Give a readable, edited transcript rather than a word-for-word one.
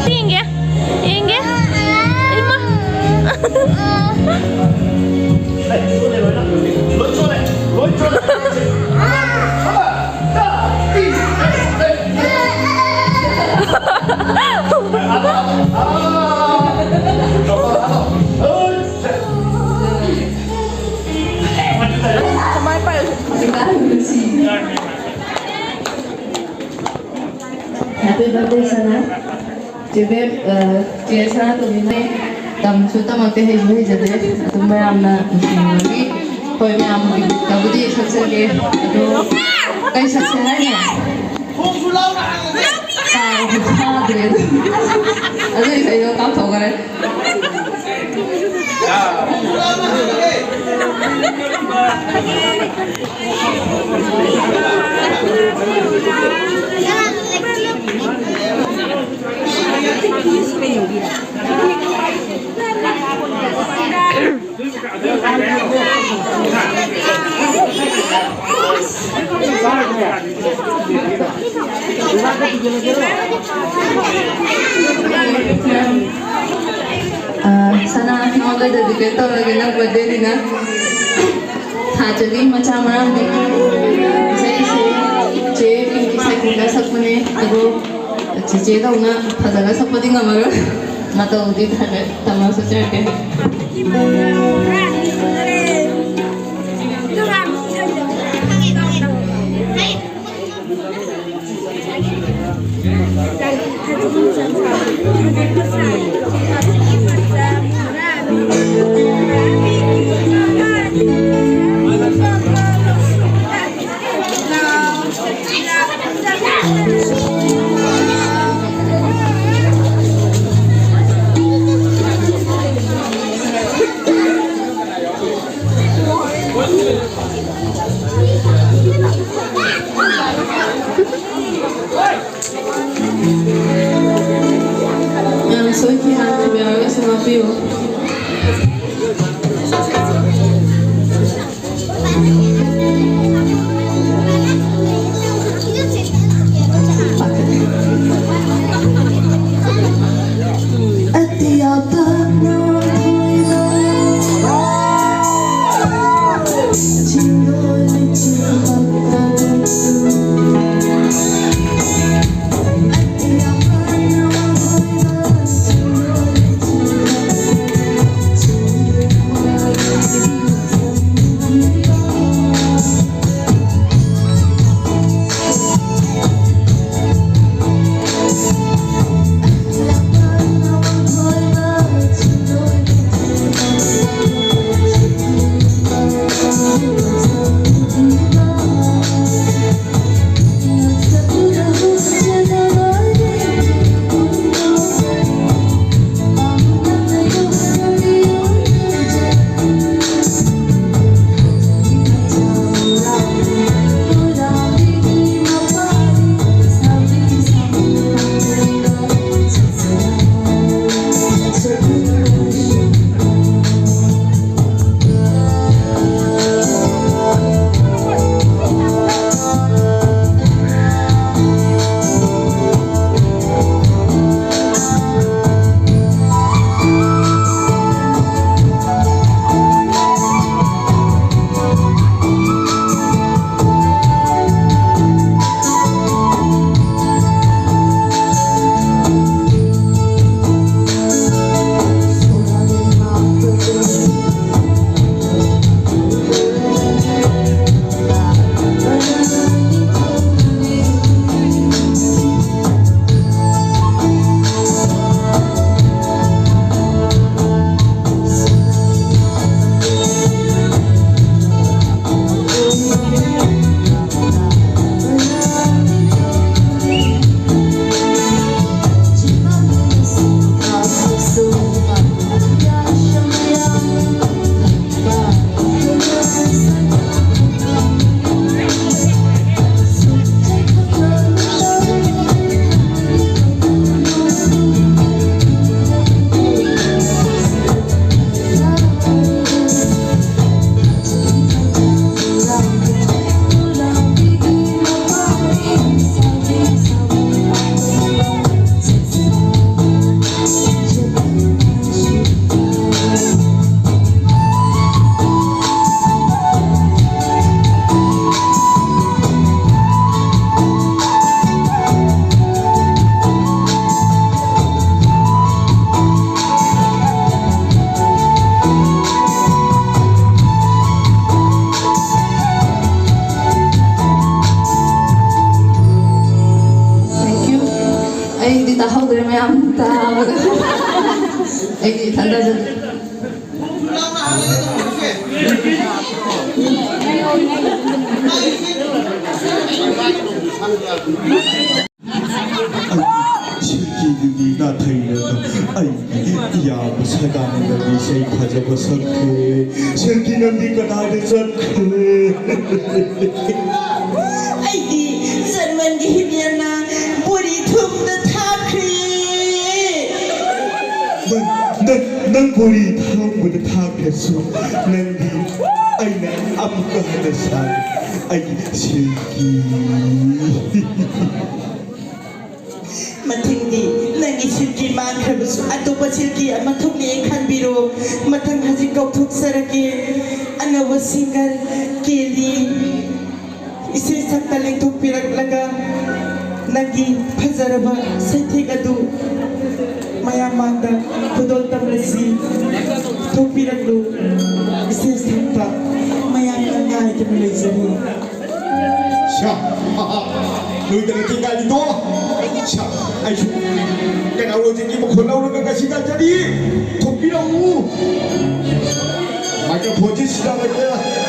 Inggih. Inggih. Ima. Happy birthday Sana. Jebe je Sana to bine tam suta mate hai jade tum bayamna ngi hoi myam bi tabudi saksage do kai sakse hai ne khong su lau na ka ha de adu sai do kam thog gare Sana moga dedicate lagi nak birthday dina thajali macha maram ni sai je pinki sai kunga sapne ado je da una thajala sapadi ngamara mata udi thane tamasa chake soy quien me haga ese vacío. ꯑꯩꯗꯤ ꯇꯥꯍꯧꯗ꯭ꯔꯦ ꯃꯌꯥꯝ ꯇꯥꯕꯒ ꯑꯩꯗꯤ ꯏꯊꯟꯗ 실기들이 나타나다 아이 야 사단의 세 가져고 석회 실기는 네가 나를 석회 아이디 선만기 힘이야나 뿌리 tum는 타크리 넌 머리 다음부터 다 뺐어 난네 아이네 아무거 하나 사 아이 실기 마탱디 낭이 실기만 해보수 아또바 실기 아마 통리에 칸비로 마탕 하지 꼭 톡사라게 아나와 싱갈 게리 이세 삭달랭 톡비락라가 낭이 파자라바 세테가도 마야만다 고돌담레시 톡비락로 이세 삭다 마야만가 이게 물레자니 자 너희들은 기간이 자 아이쇼 내가 어제 뭐 골라오는 것이 가자니 도끼라고 마이크 보지 시작할 거야